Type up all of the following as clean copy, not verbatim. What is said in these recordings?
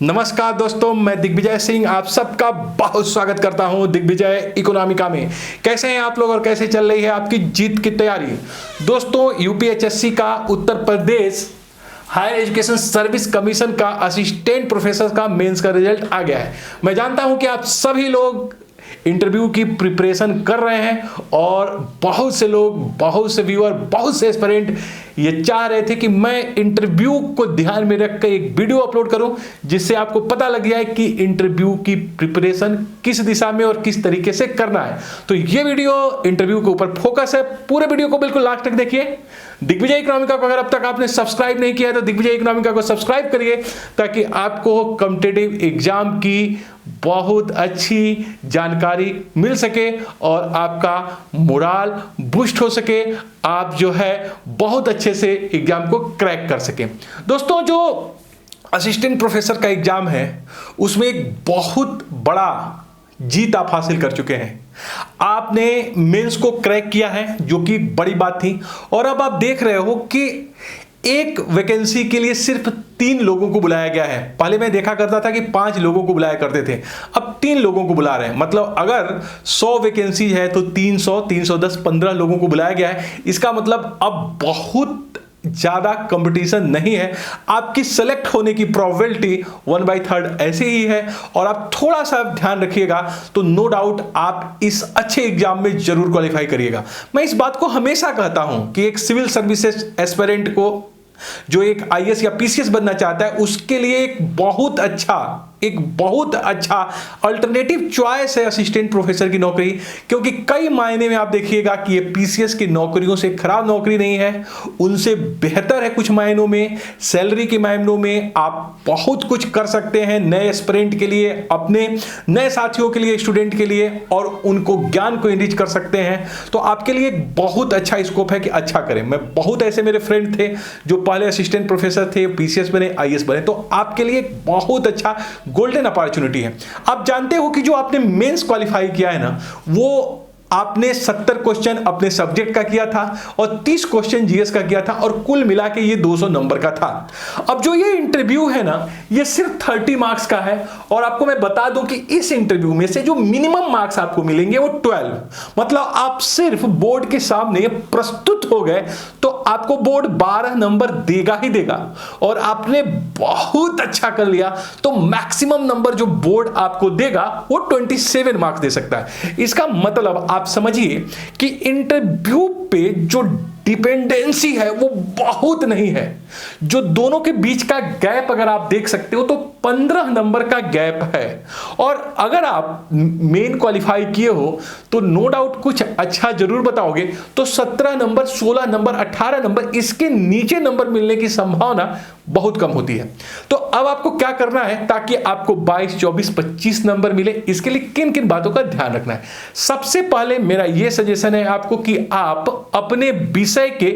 नमस्कार दोस्तों, मैं दिग्विजय सिंह आप सबका बहुत स्वागत करता हूं दिग्विजय इकोनॉमिका में। कैसे हैं आप लोग और कैसे चल रही है आपकी जीत की तैयारी। दोस्तों, यूपीएचएससी का Uttar Pradesh higher education service commission का असिस्टेंट प्रोफेसर का मेंस का रिजल्ट आ गया है। मैं जानता हूं कि आप सभी लोग इंटरव्यू की प्रिपरेशन कर रहे हैं और बहुत से लोग, बहुत से व्यूअर, बहुत से एस्पिरेंट ये चाह रहे थे कि मैं इंटरव्यू को ध्यान में रखकर एक वीडियो अपलोड करूं जिससे आपको पता लग जाए कि इंटरव्यू की प्रिपरेशन किस दिशा में और किस तरीके से करना है। तो ये वीडियो इंटरव्यू के ऊपर फोकस है। पूरे वीडियो को बिल्कुल लास्ट तक देखिए। दिग्विजय इकोनॉमिका को अगर अब तक आपने सब्सक्राइब नहीं किया है तो दिग्विजय इकोनॉमिका को सब्सक्राइब करिए ताकि आपको कॉम्पिटिटिव एग्जाम की बहुत अच्छी जानकारी मिल सके और आपका मोराल बूस्ट हो सके, आप जो है बहुत अच्छे से एग्जाम को क्रैक कर सके। दोस्तों, जो असिस्टेंट प्रोफेसर का एग्जाम है उसमें एक बहुत बड़ा जीत आप हासिल कर चुके हैं। आपने मेंस को क्रैक किया है जो कि बड़ी बात थी और अब आप देख रहे हो कि एक वैकेंसी के लिए सिर्फ 3 लोगों को बुलाया गया है। पहले मैं देखा करता था कि 5 लोगों को बुलाया करते थे, अब 3 लोगों को बुला रहे हैं। मतलब अगर 100 वैकेंसी है तो 300, 310, 15 लोगों को बुलाया गया है। इसका मतलब अब बहुत ज्यादा कंपटीशन नहीं है। आपकी सेलेक्ट होने की प्रोबेबिलिटी 1/3 ऐसे ही है और आप थोड़ा सा ध्यान रखिएगा तो नो डाउट आप इस अच्छे एग्जाम में जरूर क्वालिफाई करिएगा। मैं इस बात को हमेशा कहता हूं कि एक सिविल सर्विसेज एस्पिरेंट को जो एक आईएएस या पीसीएस बनना चाहता है उसके लिए एक बहुत अच्छा अल्टरनेटिव चॉइस है असिस्टेंट प्रोफेसर की नौकरी। क्योंकि कई मायने में आप देखिएगा कि ये पीसीएस की नौकरियों से खराब नौकरी नहीं है, उनसे बेहतर है। कुछ मायनों में, सैलरी के मायनों में आप बहुत कुछ कर सकते हैं नए एस्पिरेंट के लिए, अपने नए साथियों के लिए, स्टूडेंट के लिए, और उनको ज्ञान को इनरिच कर सकते हैं। तो आपके लिए एक बहुत अच्छा स्कोप है कि अच्छा करें। मैं बहुत ऐसे मेरे फ्रेंड थे जो पहले असिस्टेंट प्रोफेसर थे, पीसीएस बने, आईएएस बने। तो आपके लिए एक बहुत अच्छा गोल्डन अपॉर्चुनिटी है। आप जानते हो कि जो आपने मेंस क्वालिफाई किया है ना, वो आपने 70 क्वेश्चन अपने सब्जेक्ट का किया था और 30 क्वेश्चन जीएस का किया था और कुल मिला के ये 200 नंबर का था। अब जो ये इंटरव्यू है ना, ये सिर्फ 30 मार्क्स का है और आपको मैं बता दूं कि इस इंटरव्यू में से जो मिनिमम मार्क्स आपको मिलेंगे वो 12। मतलब आप सिर्फ बोर्ड के सामने प्रस्तुत हो गए तो आपको बोर्ड 12 नंबर देगा ही देगा और आपने बहुत अच्छा कर लिया तो मैक्सिमम नंबर जो बोर्ड आपको देगा वो 27 मार्क्स दे सकता है। इसका मतलब आप समझिए कि इंटरव्यू पे जो डिपेंडेंसी है वो बहुत नहीं है। जो दोनों के बीच का गैप अगर आप देख सकते हो तो 15 नंबर का गैप है। और अगर आप मेन क्वालिफाई किए हो तो नो डाउट कुछ अच्छा जरूर बताओगे। तो 17 नंबर, 16 नंबर, 18 नंबर, इसके नीचे नंबर मिलने की संभावना बहुत कम होती है। तो अब आपको क्या करना है ताकि आपको 22, 24, 25 नंबर मिले, इसके लिए किन किन बातों का ध्यान रखना है। सबसे पहले मेरा यह सजेशन है आपको कि आप अपने विषय के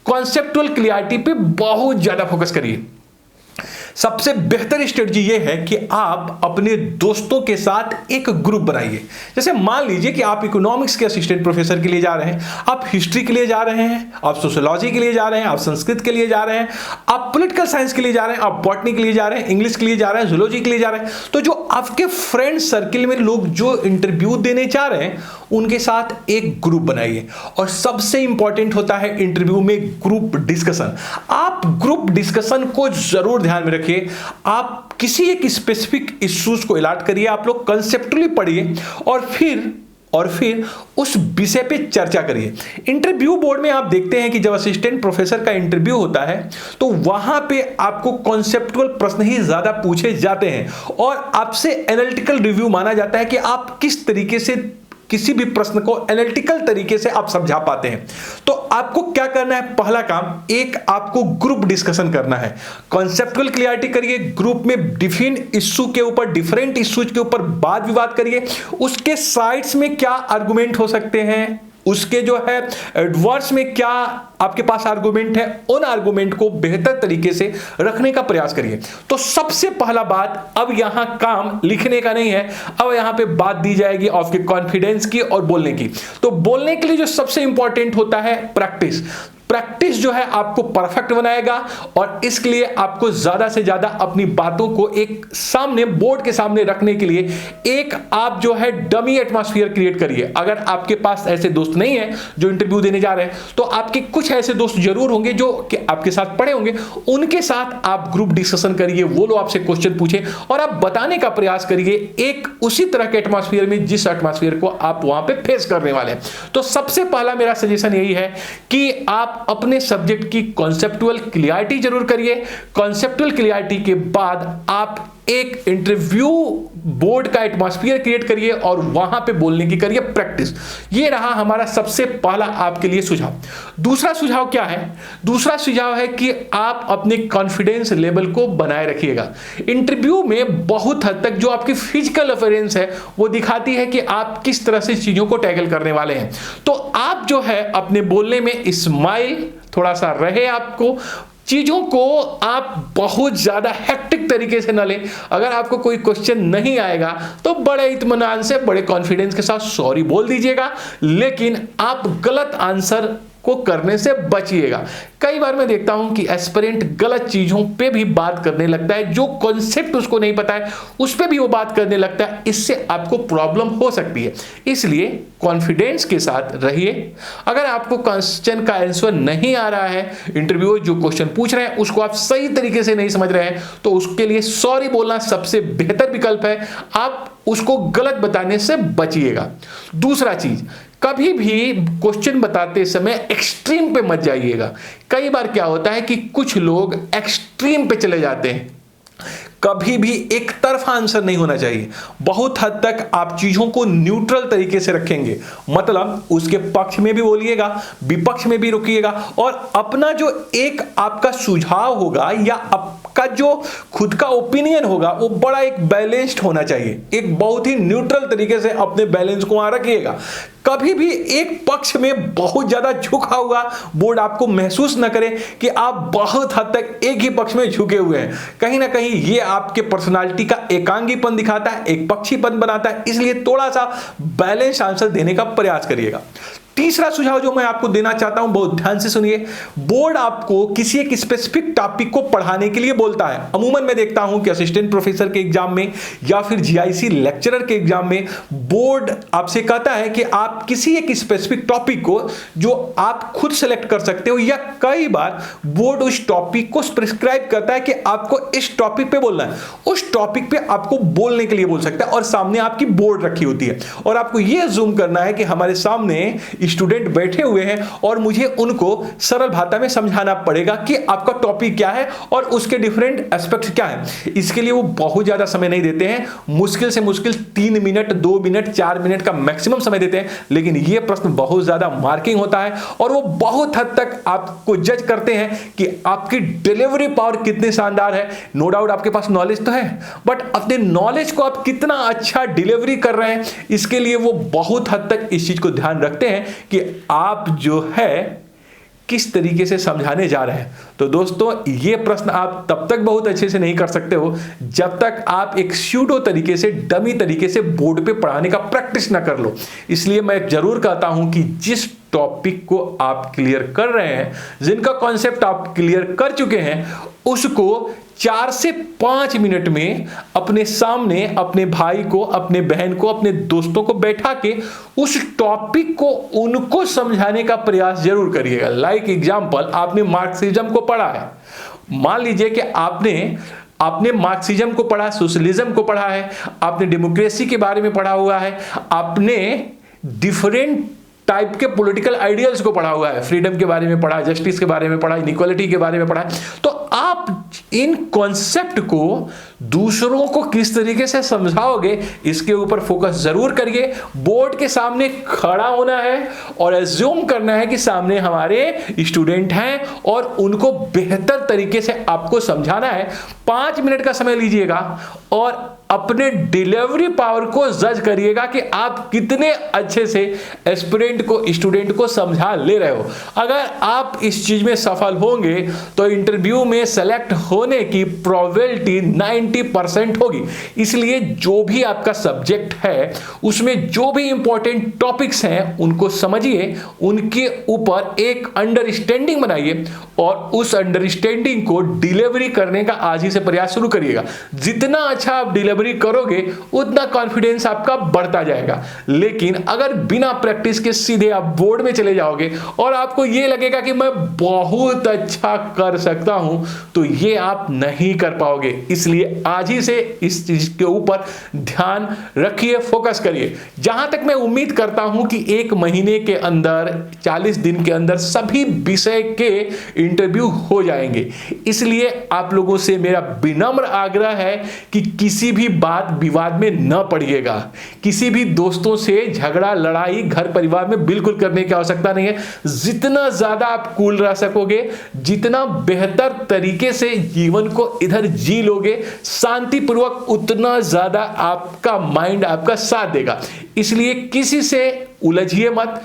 कॉन्सेप्चुअल क्लियरिटी पे बहुत ज्यादा फोकस करिए। सबसे बेहतर स्ट्रेटजी यह है कि आप अपने दोस्तों के साथ एक ग्रुप बनाइए। जैसे मान लीजिए कि आप इकोनॉमिक्स के असिस्टेंट प्रोफेसर के लिए जा रहे हैं, आप हिस्ट्री के लिए जा रहे हैं, आप सोशियोलॉजी के लिए जा रहे हैं, आप संस्कृत के लिए जा रहे हैं, आप पॉलिटिकल साइंस के लिए जा रहे हैं, आप बॉटनी के लिए जा रहे हैं, इंग्लिश के लिए जा रहे हैं, जूलॉजी के लिए जा रहे हैं। तो जो आपके फ्रेंड सर्किल में लोग जो इंटरव्यू देने जा रहे हैं उनके साथ एक ग्रुप बनाइए। और सबसे इंपॉर्टेंट होता है इंटरव्यू में ग्रुप डिस्कशन। आप ग्रुप डिस्कशन को जरूर ध्यान में रखिए। आप किसी एक स्पेसिफिक इश्यूज को अलॉट करिए, आप लोग कंसेप्चुअली पढ़िए और फिर उस विषय पे चर्चा करिए। इंटरव्यू बोर्ड में आप देखते हैं कि जब असिस्टेंट प्रोफेसर का इंटरव्यू होता है तो वहां पे आपको कॉन्सेप्चुअल प्रश्न ही ज्यादा पूछे जाते हैं और आपसे एनालिटिकल रिव्यू माना जाता है कि आप किस तरीके से किसी भी प्रश्न को एनालिटिकल तरीके से आप समझा पाते हैं। तो आपको क्या करना है, पहला काम, एक आपको ग्रुप डिस्कशन करना है। कॉन्सेप्चुअल क्लियरिटी करिए, ग्रुप में डिफरेंट इश्यू के ऊपर, डिफरेंट इश्यूज के ऊपर वाद विवाद करिए। उसके साइड्स में क्या आर्गुमेंट हो सकते हैं, उसके जो है एडवर्स में क्या आपके पास आर्गुमेंट है, उन आर्गुमेंट को बेहतर तरीके से रखने का प्रयास करिए। तो सबसे पहला बात, अब यहां काम लिखने का नहीं है, अब यहां पे बात दी जाएगी आपके कॉन्फिडेंस की और बोलने की। तो बोलने के लिए जो सबसे इंपॉर्टेंट होता है प्रैक्टिस। प्रैक्टिस जो है आपको परफेक्ट बनाएगा और इसके लिए आपको ज्यादा से ज्यादा अपनी बातों को एक सामने बोर्ड के सामने रखने के लिए एक आप जो है डमी एटमॉस्फेयर क्रिएट करिए। अगर आपके पास ऐसे दोस्त नहीं है जो इंटरव्यू देने जा रहे हैं तो आपके कुछ ऐसे दोस्त जरूर होंगे जो कि आपके साथ पढ़े होंगे, उनके साथ आप ग्रुप डिस्कशन करिए, वो लोग आपसे क्वेश्चन पूछे और आप बताने का प्रयास करिए एक उसी तरह के एटमॉस्फेयर में जिस एटमॉस्फेयर को आप वहां पे फेस करने वाले हैं। तो सबसे पहला मेरा सजेशन यही है कि आप अपने सब्जेक्ट की कॉन्सेप्टुअल क्लियरिटी जरूर करिए। कॉन्सेप्टुअल क्लियरिटी के बाद आप एक इंटरव्यू बोर्ड का एटमॉस्फेयर क्रिएट करिए और वहां पे बोलने की करिए प्रैक्टिस। ये रहा हमारा सबसे पहला आपके लिए सुझाव। दूसरा सुझाव क्या है? दूसरा सुझाव है कि आप अपने कॉन्फिडेंस लेवल को बनाए रखिएगा। इंटरव्यू में बहुत हद तक जो आपकी फिजिकल अपीयरेंस है वो दिखाती है कि आप किस तरह से चीजों को टैकल करने वाले हैं। तो आप जो है अपने बोलने में स्माइल थोड़ा सा रहे, आपको चीजों को आप बहुत ज्यादा हेक्टिक तरीके से न लें। अगर आपको कोई क्वेश्चन नहीं आएगा तो बड़े इत्मीनान से बड़े कॉन्फिडेंस के साथ सॉरी बोल दीजिएगा, लेकिन आप गलत आंसर को करने से बचिएगा। कई बार मैं देखता हूं कि एस्पिरेंट गलत चीजों पे भी बात करने लगता है, जो कॉन्सेप्ट उसको नहीं पता है उस पे भी वो बात करने लगता है। इससे आपको प्रॉब्लम हो सकती है, इसलिए कॉन्फिडेंस के साथ रहिए। अगर आपको क्वेश्चन का आंसर नहीं आ रहा है, इंटरव्यू जो क्वेश्चन पूछ रहे हैं उसको आप सही तरीके से नहीं समझ रहे हैं, तो उसके लिए सॉरी बोलना सबसे बेहतर विकल्प है। आप उसको गलत बताने से बचिएगा। दूसरा चीज, कभी भी क्वेश्चन बताते समय एक्सट्रीम पे मत जाइएगा। कई बार क्या होता है कि कुछ लोग एक्सट्रीम पे चले जाते हैं। कभी भी एक तरफा आंसर नहीं होना चाहिए। बहुत हद तक आप चीजों को न्यूट्रल तरीके से रखेंगे, मतलब उसके पक्ष में भी बोलिएगा, विपक्ष में भी रुकिएगा और अपना जो एक आपका सुझाव होगा या आपका जो खुद का ओपिनियन होगा वो बड़ा एक बैलेंस्ड होना चाहिए। एक बहुत ही न्यूट्रल तरीके से अपने बैलेंस को वहां रखिएगा। कभी भी एक पक्ष में बहुत ज्यादा झुका हुआ बोर्ड आपको महसूस न करे कि आप बहुत हद तक एक ही पक्ष में झुके हुए हैं। कहीं ना कहीं ये आपके पर्सनालिटी का एकांगीपन दिखाता है, एक पक्षीपन बनाता है। इसलिए थोड़ा सा बैलेंस आंसर देने का प्रयास करिएगा। तीसरा सुझाव जो मैं आपको देना चाहता हूं, बहुत ध्यान से सुनिए। बोर्ड आपको किसी एक स्पेसिफिक टॉपिक को पढ़ाने के लिए बोलता है। अमूमन मैं देखता हूं कि असिस्टेंट प्रोफेसर के एग्जाम में या फिर जीआईसी लेक्चरर के एग्जाम में बोर्ड आपसे कहता है कि आप किसी एक स्पेसिफिक टॉपिक को जो आप खुद सेलेक्ट कर सकते हो, या कई बार बोर्ड उस टॉपिक को प्रिस्क्राइब करता है कि आपको इस टॉपिक पे बोलना है। उस टॉपिक पे आपको बोलने के लिए बोल सकता है और सामने आपकी बोर्ड रखी होती है और आपको यह जूम करना है कि हमारे सामने स्टूडेंट बैठे हुए हैं और मुझे उनको सरल भाषा में समझाना पड़ेगा कि आपका टॉपिक क्या है और उसके डिफरेंट एस्पेक्ट्स क्या है। इसके लिए वो बहुत ज्यादा समय नहीं देते हैं, मुश्किल से मुश्किल 3 मिनट, 2 मिनट, 4 मिनट का मैक्सिमम समय देते हैं। लेकिन ये प्रश्न बहुत ज्यादा मार्किंग होता है और वो बहुत हद तक आपको जज करते हैं कि आपकी डिलीवरी पावर कितनी शानदार है। नो डाउट आपके पास नॉलेज तो है, बट अपने नॉलेज को आप कितना अच्छा डिलीवरी कर रहे हैं, इसके लिए वो बहुत हद तक इस चीज को ध्यान रखते हैं कि आप जो है किस तरीके से समझाने जा रहे हैं। तो दोस्तों, ये प्रश्न आप तब तक बहुत अच्छे से नहीं कर सकते हो जब तक आप एक स्यूडो तरीके से, डमी तरीके से बोर्ड पे पढ़ाने का प्रैक्टिस ना कर लो। इसलिए मैं जरूर कहता हूं कि जिस टॉपिक को आप क्लियर कर रहे हैं, जिनका कॉन्सेप्ट आप क्लियर कर चुके हैं, उसको 4 से 5 मिनट में अपने सामने अपने भाई को, अपने बहन को, अपने दोस्तों को बैठा के उस टॉपिक को उनको समझाने का प्रयास जरूर करिएगा। लाइक एग्जांपल, आपने मार्क्सिज्म को पढ़ा है। मान लीजिए कि आपने मार्क्सिज्म को पढ़ा, सोशलिज्म को पढ़ा है, आपने डेमोक्रेसी के बारे में पढ़ा हुआ है, आपने डिफरेंट टाइप के पॉलिटिकल आइडियल्स को पढ़ा हुआ है, फ्रीडम के बारे में पढ़ा, जस्टिस के बारे में पढ़ा, इनइक्वालिटी के बारे में पढ़ा है। तो आप इन कॉन्सेप्ट को दूसरों को किस तरीके से समझाओगे, इसके ऊपर फोकस जरूर करिए। बोर्ड के सामने खड़ा होना है और एज्यूम करना है कि सामने हमारे स्टूडेंट हैं और उनको बेहतर तरीके से आपको समझाना है। 5 मिनट का समय लीजिएगा और अपने डिलीवरी पावर को जज करिएगा कि आप कितने अच्छे से एस्पिरेंट को, स्टूडेंट को समझा ले रहे हो। अगर आप इस चीज में सफल होंगे तो इंटरव्यू में में सेलेक्ट होने की प्रोबेबिलिटी 90% होगी। इसलिए जो भी आपका सब्जेक्ट है उसमें जो भी इंपॉर्टेंट टॉपिक्स हैं उनको समझिए, उनके ऊपर एक अंडरस्टैंडिंग बनाइए और उस अंडरस्टैंडिंग को डिलीवरी करने का आज ही से प्रयास शुरू करिएगा। जितना अच्छा आप डिलीवरी करोगे उतना कॉन्फिडेंस आपका बढ़ता जाएगा। लेकिन अगर बिना प्रैक्टिस के सीधे आप बोर्ड में चले जाओगे और आपको यह लगेगा कि मैं बहुत अच्छा कर सकता हूं, तो यह आप नहीं कर पाओगे। इसलिए आज ही से इस चीज के ऊपर ध्यान रखिए, फोकस करिए। जहां तक मैं उम्मीद करता हूं कि 1 महीने के अंदर 40 दिन के अंदर सभी विषय के इंटरव्यू हो जाएंगे। इसलिए आप लोगों से मेरा विनम्र आग्रह है कि किसी भी बात विवाद में न पड़िएगा। किसी भी दोस्तों से झगड़ा लड़ाई घर परिवार में बिल्कुल करने की आवश्यकता नहीं है। जितना ज्यादा आप कूल रह सकोगे, जितना बेहतर तरीके से जीवन को इधर जी लोगे शांतिपूर्वक, उतना ज्यादा आपका माइंड आपका साथ देगा। इसलिए किसी से उलझिए मत,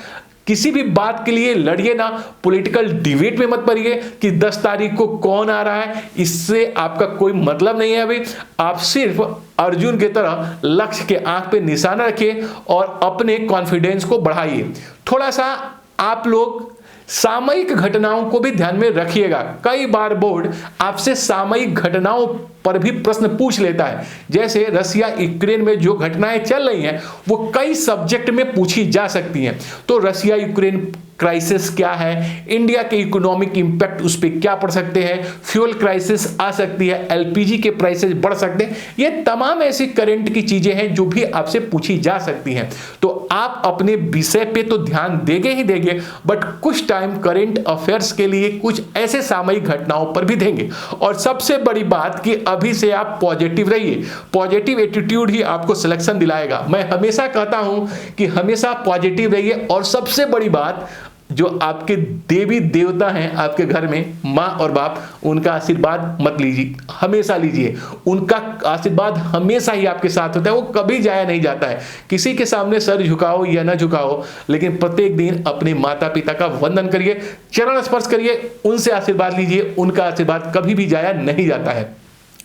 किसी भी बात के लिए लड़िए ना, पॉलिटिकल डिबेट में मत पड़िए कि 10 तारीख को कौन आ रहा है, इससे आपका कोई मतलब नहीं है। अभी आप सिर्फ अर्जुन की तरह लक्ष्य के आंख पे निशाना रखिए और अपने कॉन्फिडेंस को बढ़ाइए। थोड़ा सा आप लोग सामयिक घटनाओं को भी ध्यान में रखिएगा। कई बार बोर्ड आपसे सामयिक घटनाओं पर भी प्रश्न पूछ लेता है। जैसे रसिया यूक्रेन में जो घटनाएं चल रही हैं वो कई सब्जेक्ट में पूछी जा सकती हैं। तो रसिया यूक्रेन क्राइसिस क्या है, इंडिया के इकोनॉमिक इंपैक्ट उस पर क्या पड़ सकते हैं, फ्यूल क्राइसिस आ सकती है, एलपीजी के प्राइसेस बढ़ सकते हैं। ये तमाम ऐसी करंट की चीजें हैं जो भी आपसे पूछी जा सकती हैं। तो आप अपने विषय पे तो ध्यान देंगे ही देंगे, बट कुछ टाइम करंट अफेयर्स के लिए कुछ ऐसे सामयिक घटनाओं पर भी देंगे। और सबसे बड़ी बात कि अभी से आप पॉजिटिव रहिए। पॉजिटिव एटीट्यूड ही आपको सिलेक्शन दिलाएगा। मैं हमेशा कहता हूं कि हमेशा पॉजिटिव रहिए। और सबसे बड़ी बात, जो आपके देवी देवता हैं आपके घर में, माँ और बाप, उनका आशीर्वाद मत लीजिए, हमेशा लीजिए। उनका आशीर्वाद हमेशा ही आपके साथ होता है, वो कभी जाया नहीं जाता है। किसी के सामने सर झुकाओ या ना झुकाओ, लेकिन प्रत्येक दिन अपने माता पिता का वंदन करिए, चरण स्पर्श करिए, उनसे आशीर्वाद लीजिए। उनका आशीर्वाद कभी भी जाया नहीं जाता है।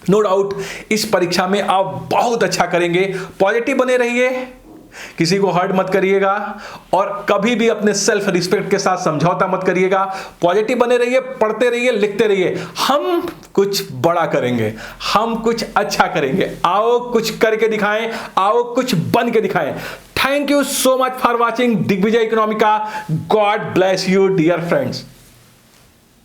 नो डाउट इस परीक्षा में आप बहुत अच्छा करेंगे। पॉजिटिव बने रहिए, किसी को हर्ट मत करिएगा और कभी भी अपने सेल्फ रिस्पेक्ट के साथ समझौता मत करिएगा। पॉजिटिव बने रहिए, पढ़ते रहिए, लिखते रहिए। हम कुछ बड़ा करेंगे, हम कुछ अच्छा करेंगे। आओ कुछ करके दिखाएं, आओ कुछ बन के दिखाएं। Thank you so much for watching Digvijay Economica. God bless you dear friends.